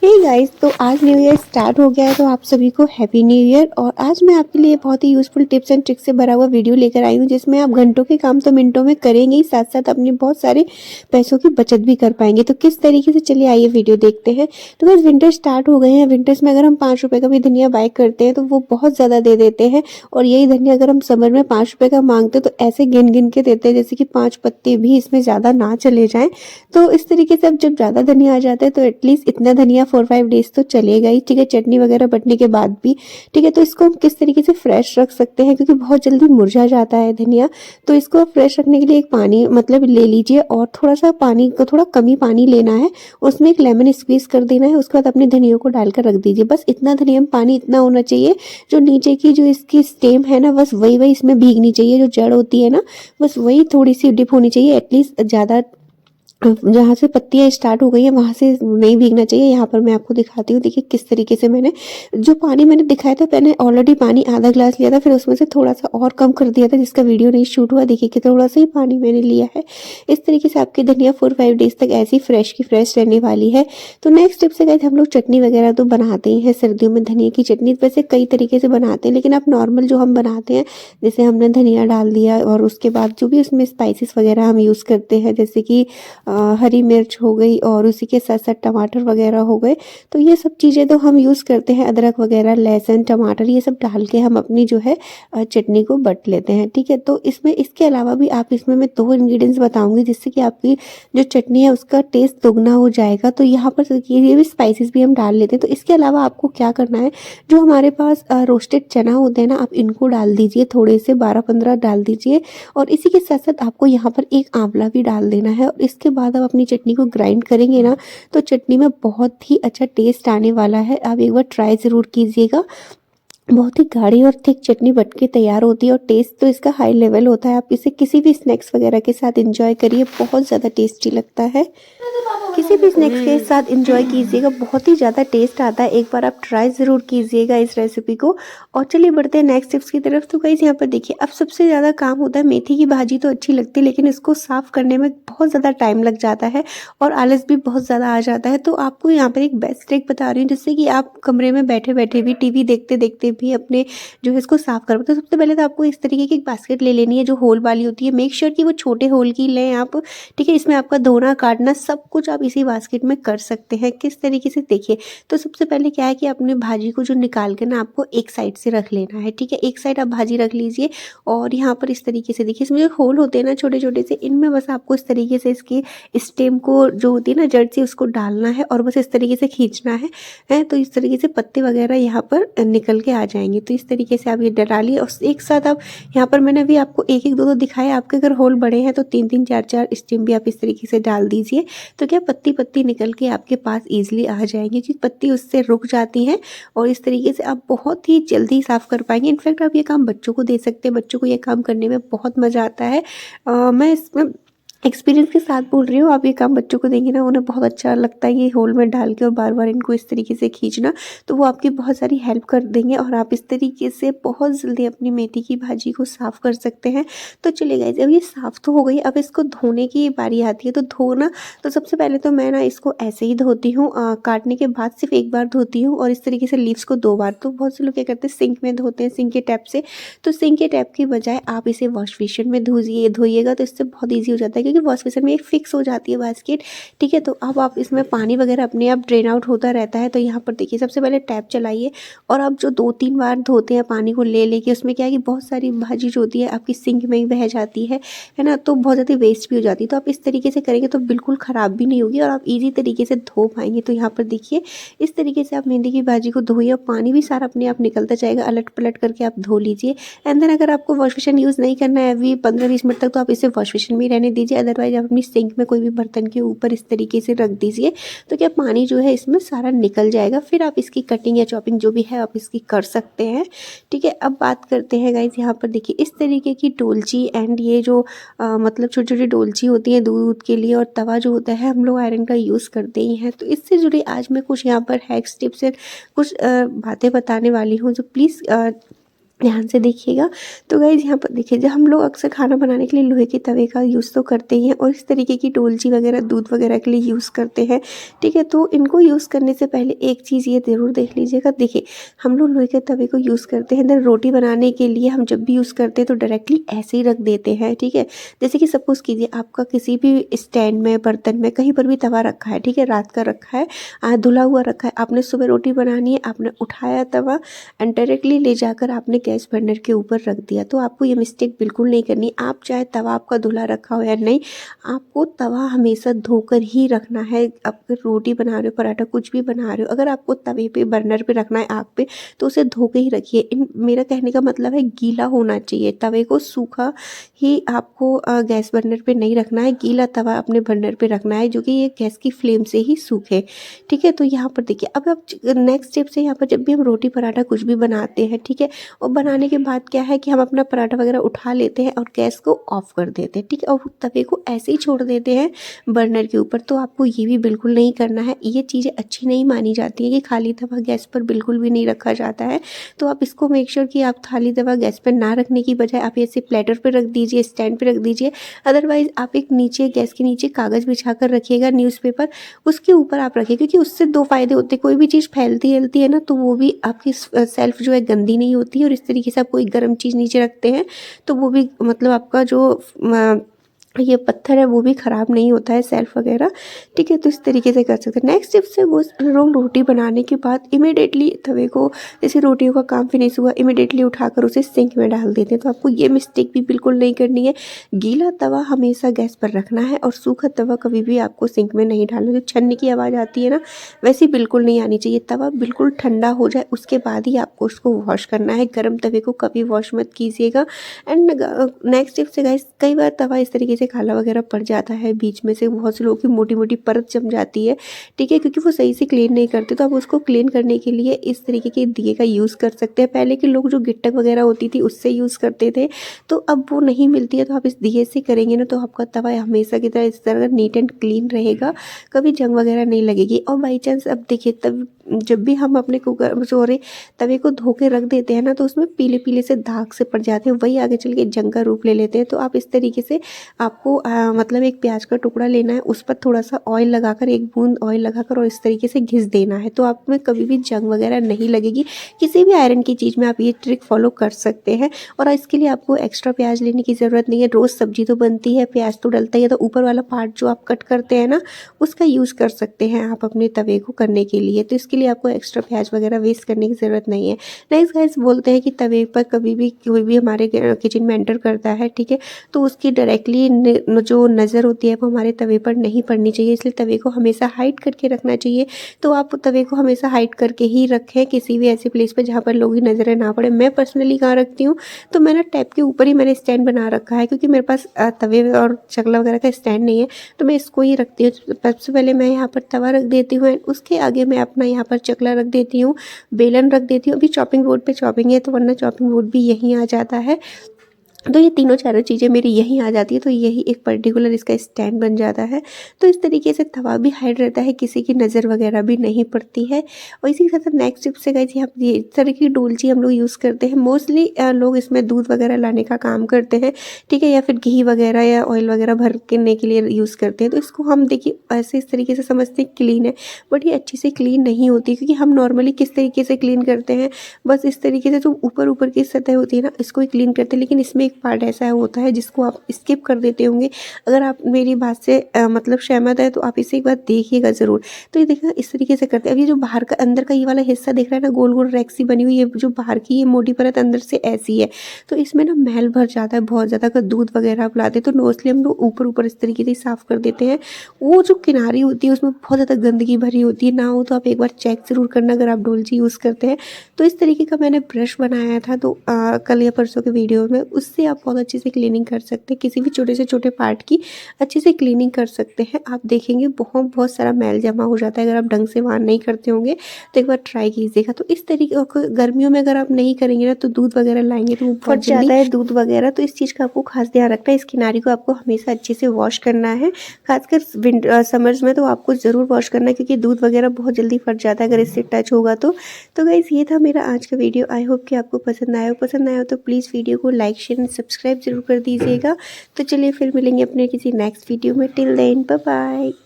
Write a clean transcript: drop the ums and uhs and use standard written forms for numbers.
Hey guys, तो आज new year start हो गया है तो आप सभी को हैप्पी न्यू ईयर। और आज मैं आपके लिए बहुत ही यूज़फुल टिप्स एंड ट्रिक्स से भरा हुआ वीडियो लेकर आई हूँ, जिसमें आप घंटों के काम तो मिनटों में करेंगे ही, साथ साथ अपने बहुत सारे पैसों की बचत भी कर पाएंगे। तो किस तरीके से, चलिए आइए वीडियो देखते हैं। तो बस विंटर स्टार्ट हो गए हैं। विंटर्स में अगर हम 5 रुपये का भी धनिया बाय करते हैं तो वो बहुत ज़्यादा दे देते हैं, और यही धनिया अगर हम समर में 5 रुपये का मांगते हैं तो ऐसे गिन गिन के देते हैं जैसे कि 5 पत्ते भी इसमें ज़्यादा ना चले जाएं। तो इस तरीके से अब जब ज़्यादा धनिया आ जाता है तो एटलीस्ट इतना धनिया 4-5 डेज तो चलेगा ही, ठीक है, चटनी वगैरह बटने के बाद भी। ठीक है, तो इसको हम किस तरीके से फ्रेश रख सकते हैं, क्योंकि बहुत जल्दी मुरझा जाता है धनिया। तो इसको फ्रेश रखने के लिए एक पानी मतलब ले लीजिए, और थोड़ा सा पानी को, थोड़ा कम ही पानी लेना है, उसमें एक लेमन स्क्वीज कर देना है। उसके बाद अपने धनिया को डालकर रख दीजिए। बस इतना धनिया में पानी इतना होना चाहिए, जो नीचे की जो इसकी स्टेम है ना, बस वही वही इसमें भीगनी चाहिए। जो जड़ होती है ना, बस वही थोड़ी सी डिप होनी चाहिए। एटलीस्ट ज़्यादा जहाँ से पत्तियाँ स्टार्ट हो गई हैं वहाँ से नहीं भीगना चाहिए। यहाँ पर मैं आपको दिखाती हूँ, देखिए किस तरीके से मैंने जो पानी मैंने दिखाया था, मैंने ऑलरेडी पानी आधा ग्लास लिया था, फिर उसमें से थोड़ा सा और कम कर दिया था जिसका वीडियो नहीं शूट हुआ। देखिए कि थोड़ा सा ही पानी मैंने लिया है। इस तरीके से आपकी धनिया 4-5 डेज तक ऐसी फ्रेश की फ्रेश रहने वाली है। तो नेक्स्ट टिप से गाइस, हम लोग चटनी वगैरह तो बनाते ही हैं सर्दियों में। धनिया की चटनी वैसे कई तरीके से बनाते हैं, लेकिन आप नॉर्मल जो हम बनाते हैं, जैसे हमने धनिया डाल दिया और उसके बाद जो भी उसमें स्पाइसेस वगैरह हम यूज़ करते हैं, जैसे कि हरी मिर्च हो गई और उसी के साथ साथ टमाटर वगैरह हो गए। तो ये सब चीज़ें तो हम यूज़ करते हैं, अदरक वगैरह, लहसुन, टमाटर, ये सब डाल के हम अपनी जो है चटनी को बट लेते हैं। ठीक है, तो इसमें इसके अलावा भी आप इसमें मैं 2 इंग्रेडिएंट्स बताऊंगी जिससे कि आपकी जो चटनी है उसका टेस्ट दुगना हो जाएगा। तो यहाँ पर ये भी स्पाइसेस भी हम डाल लेते हैं। तो इसके अलावा आपको क्या करना है, जो हमारे पास रोस्टेड चना होते हैं ना, आप इनको डाल दीजिए, थोड़े से 12-15 डाल दीजिए। और इसी के साथ साथ आपको यहाँ पर एक आंवला भी डाल देना है। और इसके बाद आप अपनी चटनी को ग्राइंड करेंगे ना, तो चटनी में बहुत ही अच्छा टेस्ट आने वाला है। आप एक बार ट्राई ज़रूर कीजिएगा। बहुत ही गाढ़ी और थिक चटनी बन के तैयार होती है, और टेस्ट तो इसका हाई लेवल होता है। आप इसे किसी भी स्नैक्स वगैरह के साथ एंजॉय करिए, बहुत ज़्यादा टेस्टी लगता है। किसी भी स्नैक्स के साथ एंजॉय कीजिएगा, बहुत ही ज़्यादा टेस्ट आता है। एक बार आप ट्राई ज़रूर कीजिएगा इस रेसिपी को। और चलिए बढ़ते हैं नेक्स्ट टिप्स की तरफ। तो गाइस यहाँ पर देखिए, अब सबसे ज़्यादा काम होता है, मेथी की भाजी तो अच्छी लगती है लेकिन इसको साफ़ करने में बहुत ज़्यादा टाइम लग जाता है और आलस भी बहुत ज़्यादा आ जाता है। तो आपको यहाँ पर एक बेस्ट ट्रिक बता रही हूँ, जिससे कि आप कमरे में बैठे बैठे भी, टीवी देखते देखते भी अपने जो है इसको साफ़ कर। तो सबसे पहले तो आपको इस तरीके की एक बास्केट ले लेनी है जो होल वाली होती है। मेक श्योर कि वो छोटे होल की लें आप, ठीक है। इसमें आपका धोना, काटना सब कुछ आप इसी बास्केट में कर सकते हैं। किस तरीके से, देखिए, तो सबसे पहले क्या है कि अपने भाजी को जो निकाल के ना आपको एक साइड से रख लेना है, ठीक है। एक साइड आप भाजी रख लीजिए, और यहाँ पर इस तरीके से देखिए, इसमें जो होल होते हैं ना छोटे छोटे से, इनमें बस आपको इस तरीके से इसकी स्टेम को जो होती है ना जड़ से, उसको डालना है और बस इस तरीके से खींचना है। तो इस तरीके से पत्ते वगैरह यहाँ पर निकल के आ जाएंगे। तो इस तरीके से आप ये डालिए, और एक साथ आप यहाँ पर, मैंने अभी आपको एक एक दो दो दिखाया। आपके अगर होल बड़े हैं तो 3-3 4-4 स्टेम भी आप इस तरीके से डाल दीजिए। तो क्या पत्ती पत्ती निकल के आपके पास ईजिली आ जाएंगी, जी पत्ती उससे रुक जाती हैं, और इस तरीके से आप बहुत ही जल्दी साफ़ कर पाएंगे। इनफैक्ट आप ये काम बच्चों को दे सकते हैं, बच्चों को ये काम करने में बहुत मज़ा आता है। मैं इसमें एक्सपीरियंस के साथ बोल रही हूँ, आप ये काम बच्चों को देंगे ना, उन्हें बहुत अच्छा लगता है ये होल में डाल के और बार बार इनको इस तरीके से खींचना। तो वो आपकी बहुत सारी हेल्प कर देंगे, और आप इस तरीके से बहुत जल्दी अपनी मेथी की भाजी को साफ़ कर सकते हैं। तो चलिए गाइस, अब ये साफ़ तो हो गई, अब इसको धोने की बारी आती है। तो धोना, तो सबसे पहले तो मैं ना इसको ऐसे ही धोती हूँ, काटने के बाद सिर्फ एक बार धोती हूँ, और इस तरीके से लीव्स को 2 बार। तो बहुत से लोग क्या करते हैं, सिंक में धोते हैं, सिंक के टैप से। तो सिंक के टैप की बजाय आप इसे वॉश बेसिन में धोइएगा, तो इससे बहुत ईजी हो जाता है, क्योंकि वॉश बेसिन में एक फिक्स हो जाती है बास्केट, ठीक है। तो अब आप इसमें पानी वगैरह अपने आप ड्रेन आउट होता रहता है। तो यहाँ पर देखिए, सबसे पहले टैप चलाइए, और आप जो 2-3 बार धोते हैं पानी को ले लेके, उसमें क्या है कि बहुत सारी भाजी जो होती है आपकी सिंक में ही बह जाती है ना, तो बहुत ज़्यादा वेस्ट भी हो जाती है। तो आप इस तरीके से करेंगे तो बिल्कुल ख़राब भी नहीं होगी, और आप ईजी तरीके से धो पाएंगे। तो यहाँ पर देखिए, इस तरीके से आप मेथी की भाजी को धोइए, और पानी भी सारा अपने आप निकलता जाएगा। अलट पलट करके आप धो लीजिए। एंड देन अगर आपको वॉश बेसिन यूज़ नहीं करना है अभी 15-20 मिनट तक, तो आप इसे वॉश बेसिन में ही रहने दीजिए। अदरवाइज आप अपनी सिंक में कोई भी बर्तन के ऊपर इस तरीके से रख दीजिए, तो क्या पानी जो है इसमें सारा निकल जाएगा। फिर आप इसकी कटिंग या चॉपिंग जो भी है आप इसकी कर सकते हैं, ठीक है। अब बात करते हैं गाइस, यहाँ पर देखिए इस तरीके की डोलची, एंड ये जो मतलब छोटी छोटी डोलची होती है दूध के लिए, और तवा जो होता है हम लोग आयरन का यूज़ करते ही हैं। तो इससे जुड़ी आज मैं कुछ यहाँ पर हैक्स, टिप्स, कुछ बातें बताने वाली हूँ, जो प्लीज़ ध्यान से देखिएगा। तो गाइज़ यहाँ पर देखिए, जब हम लोग अक्सर खाना बनाने के लिए लोहे के तवे का यूज़ तो करते ही हैं और इस तरीके की डोलची वगैरह दूध वगैरह के लिए यूज़ करते हैं, ठीक है। तो इनको यूज़ करने से पहले एक चीज़ ये ज़रूर देख लीजिएगा। देखिए, हम लोग लोहे के तवे को यूज़ करते हैं, देन रोटी बनाने के लिए हम जब भी यूज़ करते हैं तो डायरेक्टली ऐसे ही रख देते हैं, ठीक है। जैसे कि सपोज़ कीजिए आपका किसी भी स्टैंड में, बर्तन में, कहीं पर भी तवा रखा है, ठीक है, रात का रखा है, धुला हुआ रखा है, आपने सुबह रोटी बनानी है, आपने उठाया तवा एंड डायरेक्टली ले जाकर आपने गैस बर्नर के ऊपर रख दिया। तो आपको ये मिस्टेक बिल्कुल नहीं करनी। आप चाहे तवा आपका धुला रखा हो या नहीं, आपको तवा हमेशा धोकर ही रखना है। आप अगर रोटी बना रहे हो, पराठा कुछ भी बना रहे हो, अगर आपको तवे पे, बर्नर पे रखना है, आग पे, तो उसे धो के ही रखिए। मेरा कहने का मतलब है गीला होना चाहिए तवे को, सूखा ही आपको गैस बर्नर पे नहीं रखना है। गीला तवा अपने बर्नर पे रखना है जो कि ये गैस की फ्लेम से ही सूखे, ठीक है। तो यहाँ पर देखिए, अब आप नेक्स्ट स्टेप से यहाँ पर जब भी हम रोटी पराठा कुछ भी बनाते हैं, ठीक है, और बनाने के बाद क्या है कि हम अपना पराठा वगैरह उठा लेते हैं और गैस को ऑफ कर देते हैं, ठीक है, और तवे को ऐसे ही छोड़ देते हैं बर्नर के ऊपर। तो आपको ये भी बिल्कुल नहीं करना है। ये चीज़ें अच्छी नहीं मानी जाती है कि खाली तवा गैस पर बिल्कुल भी नहीं रखा जाता है। तो आप इसको मेक श्योर कि आप खाली तवा गैस पर ना रखने की बजाय आप ऐसे प्लेटर पर रख दीजिए, स्टैंड पर रख दीजिए। अदरवाइज़ आप एक नीचे, गैस के नीचे कागज़ बिछा कर रखिएगा, न्यूज़पेपर, उसके ऊपर आप रखिए, क्योंकि उससे दो फ़ायदे होते हैं। कोई भी चीज़ फैलती है ना, तो वो भी आपकी सेल्फ जो है गंदी नहीं होती है। और इस तरीके से आप कोई गर्म चीज़ नीचे रखते हैं तो वो भी मतलब आपका जो ये पत्थर है वो भी ख़राब नहीं होता है, सेल्फ वगैरह, ठीक है। तो इस तरीके से कर सकते हैं। नेक्स्ट टिप से वो लोग रोटी बनाने के बाद इमीडिएटली तवे को, जैसे रोटियों का काम फिनिश हुआ, इमीडिएटली उठाकर उसे सिंक में डाल देते हैं। तो आपको ये मिस्टेक भी बिल्कुल नहीं करनी है। गीला तवा हमेशा गैस पर रखना है और सूखा तवा कभी भी आपको सिंक में नहीं डालना। जो छन्नी की आवाज़ आती है ना, वैसी बिल्कुल नहीं आनी चाहिए। तवा बिल्कुल ठंडा हो जाए उसके बाद ही आपको उसको वॉश करना है। गर्म तवे को कभी वॉश मत कीजिएगा। एंड नेक्स्ट टिप से गाइस, कई बार तवा इस तरीके से काला वगैरह पड़ जाता है, बीच में से बहुत से लोगों की मोटी मोटी परत जम जाती है, ठीक है, क्योंकि वो सही से क्लीन नहीं करते। तो आप उसको क्लीन करने के लिए इस तरीके के दिए का यूज़ कर सकते हैं। पहले के लोग जो गिट्टक वगैरह होती थी उससे यूज़ करते थे, तो अब वो नहीं मिलती है। तो आप इस दिए से करेंगे ना, तो आपका तवा हमेशा की तरह इस तरह नीट एंड क्लीन रहेगा, कभी जंग वगैरह नहीं लगेगी। और बाई चांस अब देखिए, तब जब भी हम अपने कुकर, सॉरी, तवे को धो के रख देते हैं ना, तो उसमें पीले पीले से दाग से पड़ जाते हैं, वही आगे चल के जंग का रूप ले लेते हैं। तो आप इस तरीके से, आपको मतलब एक प्याज का टुकड़ा लेना है, उस पर थोड़ा सा ऑयल लगाकर, एक बूंद ऑयल लगाकर और इस तरीके से घिस देना है। तो आप में कभी भी जंग वगैरह नहीं लगेगी। किसी भी आयरन की चीज़ में आप ये ट्रिक फॉलो कर सकते हैं। और इसके लिए आपको एक्स्ट्रा प्याज लेने की ज़रूरत नहीं है। रोज़ सब्जी तो बनती है, प्याज तो डलता ही है, तो ऊपर वाला पार्ट जो आप कट करते हैं ना, उसका यूज़ कर सकते हैं आप अपने तवे को करने के लिए। तो इसके लिए आपको एक्स्ट्रा प्याज वगैरह वेस्ट करने की ज़रूरत नहीं है। नेक्स्ट गाइस, बोलते हैं कि तवे पर कभी भी कोई भी हमारे किचन में एंटर करता है, ठीक है, तो उसकी डायरेक्टली जो नज़र होती है वो हमारे तवे पर नहीं पड़नी चाहिए। इसलिए तवे को हमेशा हाइड करके रखना चाहिए। तो आप तवे को हमेशा हाइड करके ही रखें, किसी भी ऐसी प्लेस पे जहाँ पर लोगों की नज़रें ना पड़े। मैं पर्सनली कहाँ रखती हूँ, तो मैंने टैप के ऊपर ही मैंने स्टैंड बना रखा है, क्योंकि मेरे पास तवे और चकला वगैरह का स्टैंड नहीं है, तो मैं इसको ही रखती हूँ। सबसे पहले मैं यहाँ पर तवा रख देती हूँ, उसके आगे मैं अपना यहाँ पर चकला रख देती हूँ, बेलन रख देती हूँ। अभी चॉपिंग बोर्ड पे चॉपिंग है, तो वरना चॉपिंग बोर्ड भी यहीं आ जाता है। तो ये तीनों चारों चीज़ें मेरी यहीं आ जाती है, तो यही एक पर्टिकुलर इसका स्टैंड बन जाता है। तो इस तरीके से तवा भी हाइड रहता है, किसी की नज़र वगैरह भी नहीं पड़ती है। और इसी के साथ नेक्स्ट टिप से गाइस, यहाँ ये इस तरह की डोलची हम लोग यूज़ करते हैं। मोस्टली लोग इसमें दूध वगैरह लाने का काम करते हैं, ठीक है, या फिर घी वगैरह या ऑयल वगैरह भर करने के लिए यूज़ करते हैं। तो इसको हम देखिए ऐसे इस तरीके से समझते हैं क्लीन है, बट ये अच्छी से क्लीन नहीं होती, क्योंकि हम नॉर्मली किस तरीके से क्लीन करते हैं, बस इस तरीके से जो ऊपर ऊपर की सतह होती है ना, इसको ही क्लीन करते हैं। लेकिन इसमें पार्ट ऐसा होता है जिसको आप स्किप कर देते होंगे। अगर आप मेरी बात से मतलब सहमत है, तो आप इसे एक बार देखिएगा ज़रूर। तो ये देखिए इस तरीके से करते हैं। अब ये जो बाहर का, अंदर का ये वाला हिस्सा दिख रहा है ना, गोल गोल रैक्सी बनी हुई, ये जो बाहर की ये मोटी परत अंदर से ऐसी है, तो इसमें ना मैल भर जाता है बहुत ज़्यादा। अगर दूध वगैरह आप लाते तो मोस्टली हम लोग ऊपर ऊपर इस तरीके से साफ़ कर देते हैं। वो जो किनारी होती है उसमें बहुत ज़्यादा गंदगी भरी होती है ना, हो तो आप एक बार चेक ज़रूर करना अगर आप डोलची यूज़ करते हैं। तो इस तरीके का मैंने ब्रश बनाया था, तो कल या परसों के वीडियो में, उससे इजीली आप बहुत अच्छे से क्लीनिंग कर सकते हैं, किसी भी छोटे से छोटे पार्ट की अच्छे से क्लीनिंग कर सकते हैं। आप देखेंगे बहुत सारा मैल जमा हो जाता है अगर आप ढंग से वहाँ नहीं करते होंगे, तो एक बार ट्राई कीजिएगा। तो इस तरीके को गर्मियों में अगर आप नहीं करेंगे ना, तो दूध वगैरह लाएंगे तो वो फट जाता है दूध वगैरह, तो इस चीज़ का आपको खास ध्यान रखना है। इस किनारी को आपको हमेशा अच्छे से वॉश करना है, खासकर समर्स में तो आपको ज़रूर वॉश करना है, क्योंकि दूध वगैरह बहुत जल्दी फट जाता है अगर इससे टच होगा तो। गाइस ये था मेरा आज का वीडियो। आई होप कि आपको पसंद आया हो तो प्लीज़ वीडियो को लाइक शेयर एंड सब्सक्राइब जरूर कर दीजिएगा। तो चलिए फिर मिलेंगे अपने किसी नेक्स्ट वीडियो में। Till then bye bye.